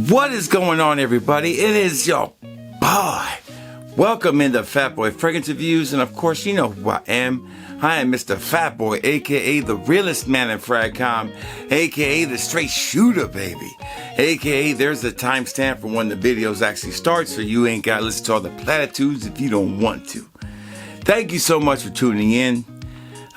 What is going on, everybody? It is your boy. Welcome into Fat Boy Fragrance Reviews, and of course, you know who I am. I am Mr. Fat Boy, aka the realest man in Fragcom, aka the straight shooter, baby, aka there's a timestamp for when the videos actually start, so you ain't gotta listen to all the platitudes if you don't want to. Thank you so much for tuning in.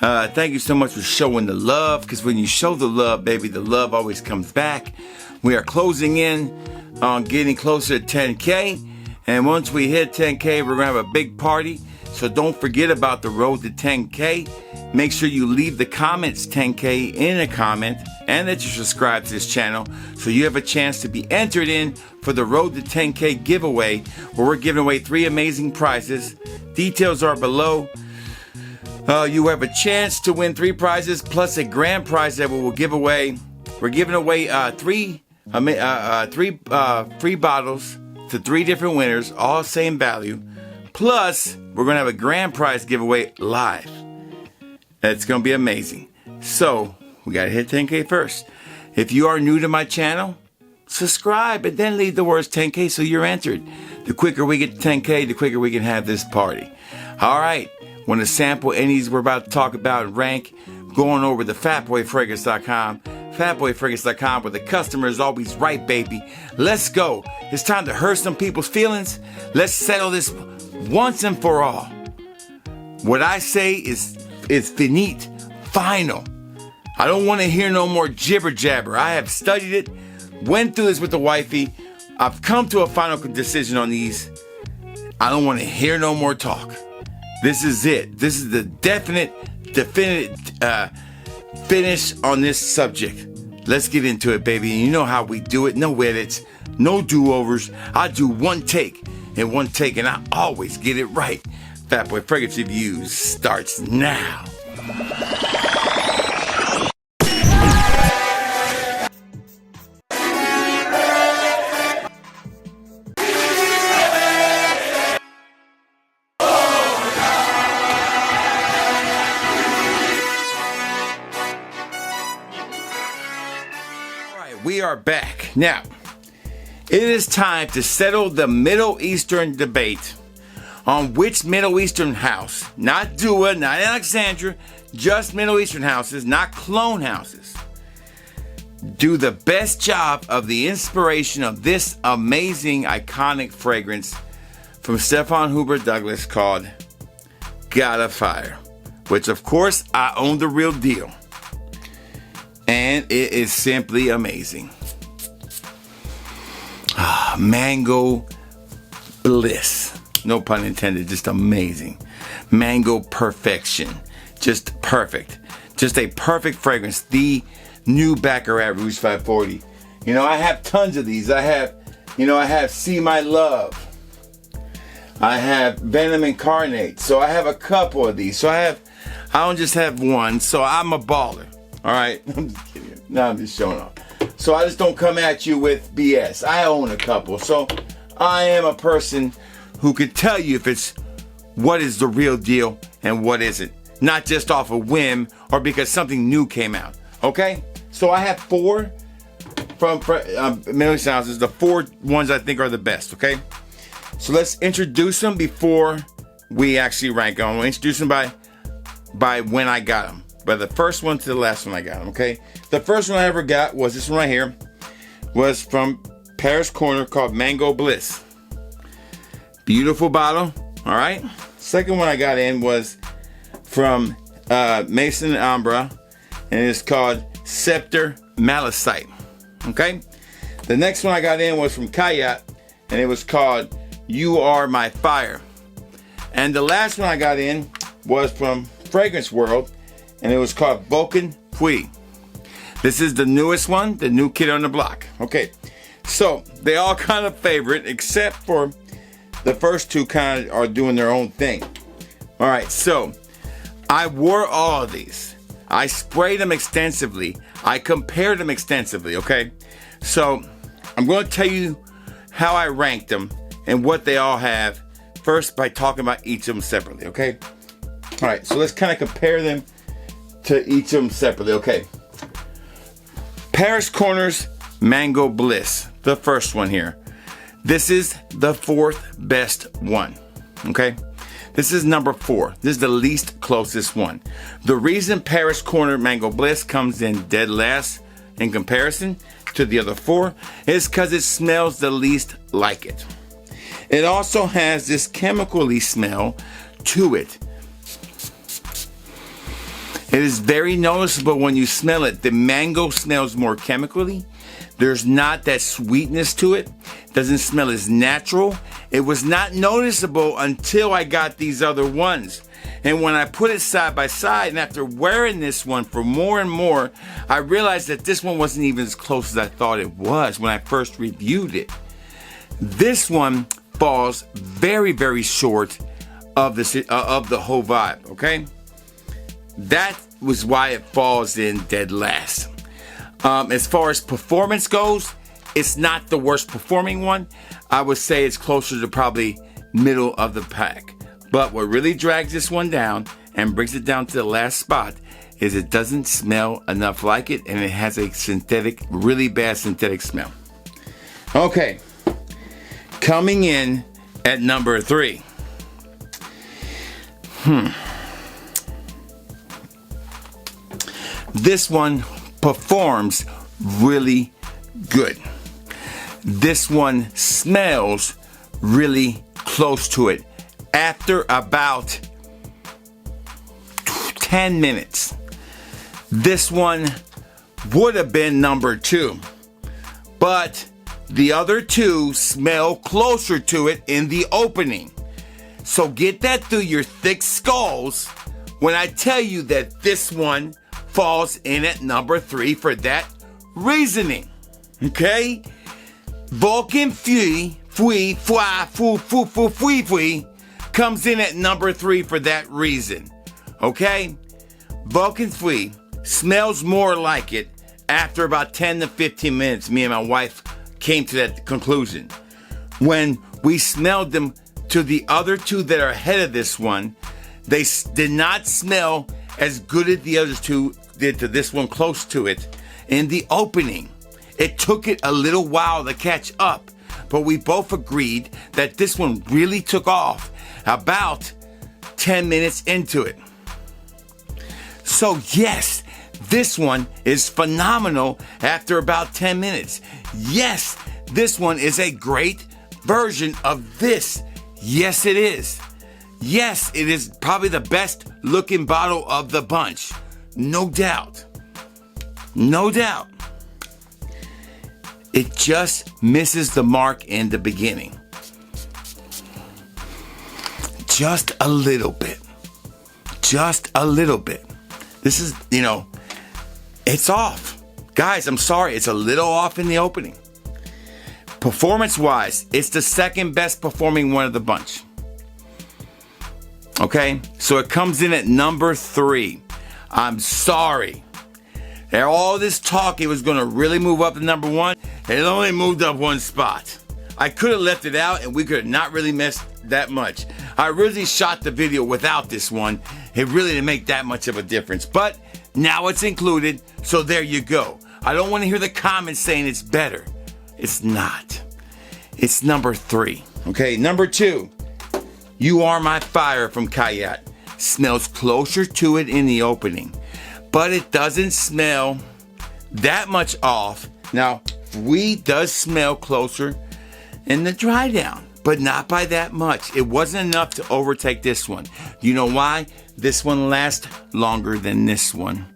Thank you so much for showing the love, because when you show the love, baby, the love always comes back. We are closing in on getting closer to 10K, and once we hit 10K, we're going to have a big party, so don't forget about the road to 10K. Make sure you leave the comments 10K in a comment, and that you subscribe to this channel, so you have a chance to be entered in for the road to 10K giveaway, where we're giving away 3 amazing prizes. Details are below. You have a chance to win 3 prizes plus a grand prize that we will give away. We're giving away 3 free bottles to 3 different winners, all same value. Plus, we're going to have a grand prize giveaway live. It's going to be amazing. So, we got to hit 10K first. If you are new to my channel, subscribe and then leave the words 10K so you're entered. The quicker we get to 10K, the quicker we can have this party. All right. Want to sample any we're about to talk about and rank? Going over to fatboyfragrance.com. Fatboyfragrance.com, where the customer is always right, baby. Let's go. It's time to hurt some people's feelings. Let's settle this once and for all. What I say is finite, final. I don't want to hear no more jibber jabber. I have studied it, went through this with the wifey. I've come to a final decision on these. I don't want to hear no more talk. This is it. This is the definite finish on this subject. Let's get into it, baby. You know how we do it. No edits, no do-overs. I do one take, and I always get it right. Fat Boy Fragrance Reviews starts now. We are back. Now, it is time to settle the Middle Eastern debate on which Middle Eastern house, not Dua, not Alexandra, just Middle Eastern houses, not clone houses, do the best job of the inspiration of this amazing, iconic fragrance from Stefan Huber Douglas called Gotta Fire, which of course I own the real deal. And it is simply amazing. Mango Bliss. No pun intended, just amazing. Mango perfection. Just perfect. Just a perfect fragrance. The new Baccarat Rouge 540. You know, I have tons of these. I have See My Love. I have Venom Incarnate. So I have a couple of these. So I don't just have one. So I'm a baller. All right, I'm just kidding. No, I'm just showing off. So I just don't come at you with BS. I own a couple. So I am a person who can tell you if it's what is the real deal and what isn't. Not just off a whim or because something new came out. Okay? So I have 4 from Middle Eastern houses. The 4 ones I think are the best. Okay? So let's introduce them before we actually rank them. We'll introduce them by when I got them. But the first one to the last one I got, okay? The first one I ever got was this one right here. Was from Paris Corner called Mango Bliss. Beautiful bottle, all right? Second one I got in was from Maison Ambra, and it's called Scepter Malisite, okay? The next one I got in was from Kayat, and it was called You Are My Fire. And the last one I got in was from Fragrance World, and it was called Vulcan Feu. This is the newest one, the new kid on the block. Okay, so they all kind of favorite, except for the first 2 kind of are doing their own thing. All right, so I wore all of these. I sprayed them extensively. I compared them extensively, okay? So I'm going to tell you how I ranked them and what they all have, first by talking about each of them separately, okay? All right, so let's kind of compare them to each of them separately. Okay. Paris Corner's Mango Bliss, the first one here. This is the fourth best one, okay? This is number 4. This is the least closest one. The reason Paris Corner Mango Bliss comes in dead last in comparison to the other 4 is because it smells the least like it. It also has this chemically smell to it. It is very noticeable when you smell it. The mango smells more chemically. There's not that sweetness to it. Doesn't smell as natural. It was not noticeable until I got these other ones. And when I put it side by side, and after wearing this one for more and more, I realized that this one wasn't even as close as I thought it was when I first reviewed it. This one falls very, very short of the whole vibe, okay? That was why it falls in dead last. As far as performance goes, it's not the worst performing one. I would say it's closer to probably middle of the pack. But what really drags this one down and brings it down to the last spot is it doesn't smell enough like it, and it has a synthetic, really bad synthetic smell. Okay, coming in at number 3. This one performs really good. This one smells really close to it after about 10 minutes. This one would have been number 2, but the other 2 smell closer to it in the opening. So get that through your thick skulls when I tell you that this one falls in at number 3 for that reasoning. Okay? Vulcan Feu comes in at number 3 for that reason. Okay? Vulcan Feu smells more like it after about 10 to 15 minutes. Me and my wife came to that conclusion. When we smelled them to the other 2 that are ahead of this one, they did not smell as good as the other 2 did to this one close to it in the opening. It took it a little while to catch up, but we both agreed that this one really took off about 10 minutes into it. So yes, this one is phenomenal after about 10 minutes. Yes, this one is a great version of this. Yes, it is. Yes, it is probably the best looking bottle of the bunch. No doubt. No doubt. It just misses the mark in the beginning. Just a little bit. Just a little bit. This is, it's off. Guys, I'm sorry. It's a little off in the opening. Performance-wise, it's the second best performing one of the bunch. Okay? So it comes in at number 3. I'm sorry. And all this talk, it was going to really move up to number 1. It only moved up 1 spot. I could have left it out and we could have not really missed that much. I really shot the video without this one. It really didn't make that much of a difference. But now it's included, so there you go. I don't want to hear the comments saying it's better. It's not. It's number 3. Okay, number 2. You Are My Fire from Kayat. Smells closer to it in the opening, but it doesn't smell that much off. Now, Feu does smell closer in the dry down, but not by that much. It wasn't enough to overtake this one. You know why? This one lasts longer than this one.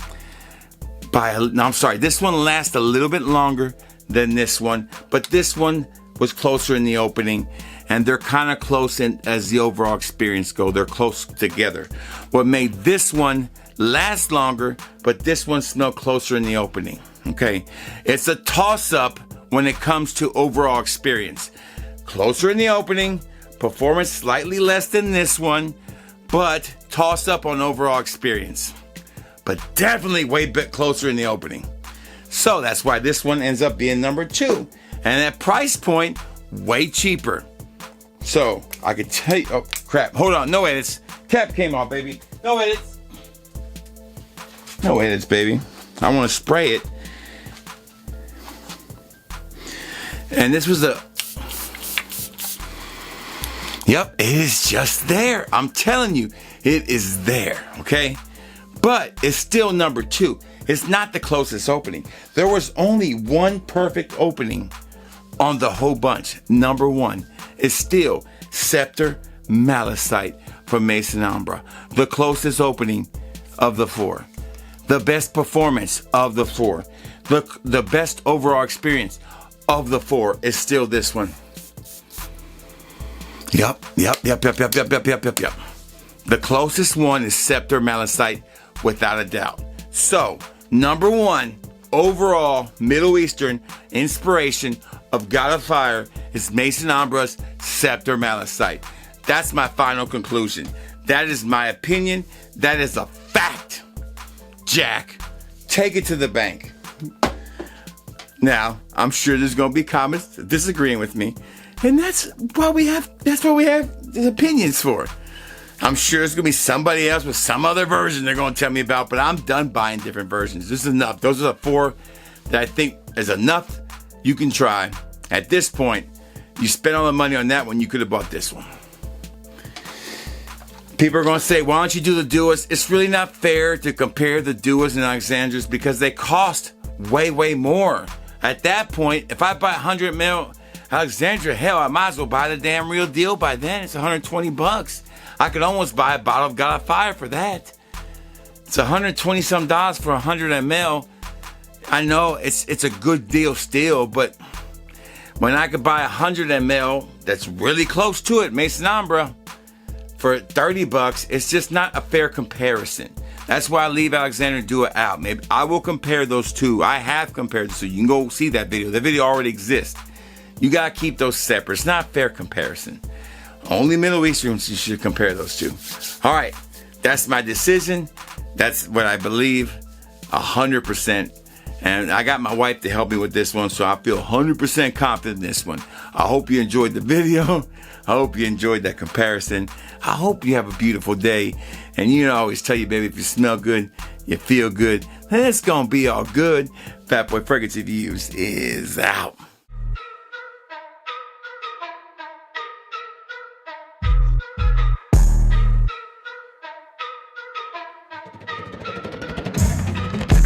This one lasts a little bit longer than this one, but this one was closer in the opening, and they're kind of close as the overall experience goes. They're close together. What made this one last longer, but this one smelled closer in the opening. Okay, it's a toss-up when it comes to overall experience. Closer in the opening, performance slightly less than this one, but toss-up on overall experience. But definitely way bit closer in the opening. So that's why this one ends up being number 2. And at price point, way cheaper. So I could tell you, oh crap, hold on, no edits. Cap came off, baby. No edits. No edits, baby. I want to spray it. And this was a... Yep, it is just there. I'm telling you, it is there, okay? But it's still number 2. It's not the closest opening. There was only one perfect opening on the whole bunch. Number 1 is still Scepter Malisite from Maison Ambra. The closest opening of the 4. The best performance of the 4. The best overall experience of the 4 is still this one. Yep. The closest one is Scepter Malisite, without a doubt. So, number 1 overall Middle Eastern inspiration of God of Fire is Maison Ambra's Scepter Malisite. That's my final conclusion. That is my opinion. That is a fact. Jack, take it to the bank. Now, I'm sure there's going to be comments disagreeing with me. And that's what we have opinions for. I'm sure there's going to be somebody else with some other version they're going to tell me about, but I'm done buying different versions. This is enough. Those are the 4 that I think is enough you can try. At this point, you spent all the money on that one, you could have bought this one. People are going to say, why don't you do the Duas? It's really not fair to compare the Duas and Alexandras because they cost way more. At that point, if I buy 100 mil Alexandra, hell, I might as well buy the damn real deal by then. It's 120 bucks. I could almost buy a bottle of God of Fire for that. It's 120 some dollars for 100 ml. I know it's a good deal still, but when I could buy 100 ml that's really close to it, Maison Ambra, for 30 bucks, it's just not a fair comparison. That's why I leave Alexander Dua out. Maybe I will compare those 2. I have compared those 2. You can go see that video. The video already exists. You gotta keep those separate. It's not a fair comparison. Only Middle Easterns you should compare those 2. All right, that's my decision. That's what I believe, 100%. And I got my wife to help me with this one, so I feel 100% confident in this one. I hope you enjoyed the video. I hope you enjoyed that comparison. I hope you have a beautiful day. And you know, I always tell you, baby, if you smell good, you feel good, then it's gonna be all good. Fat Boy Fragrance Reviews is out.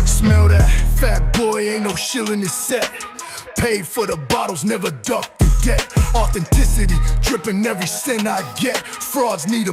Smell that, fat boy, ain't no shilling his set. Paid for the bottles, never duck the debt. Authenticity, dripping every cent I get. Frauds need a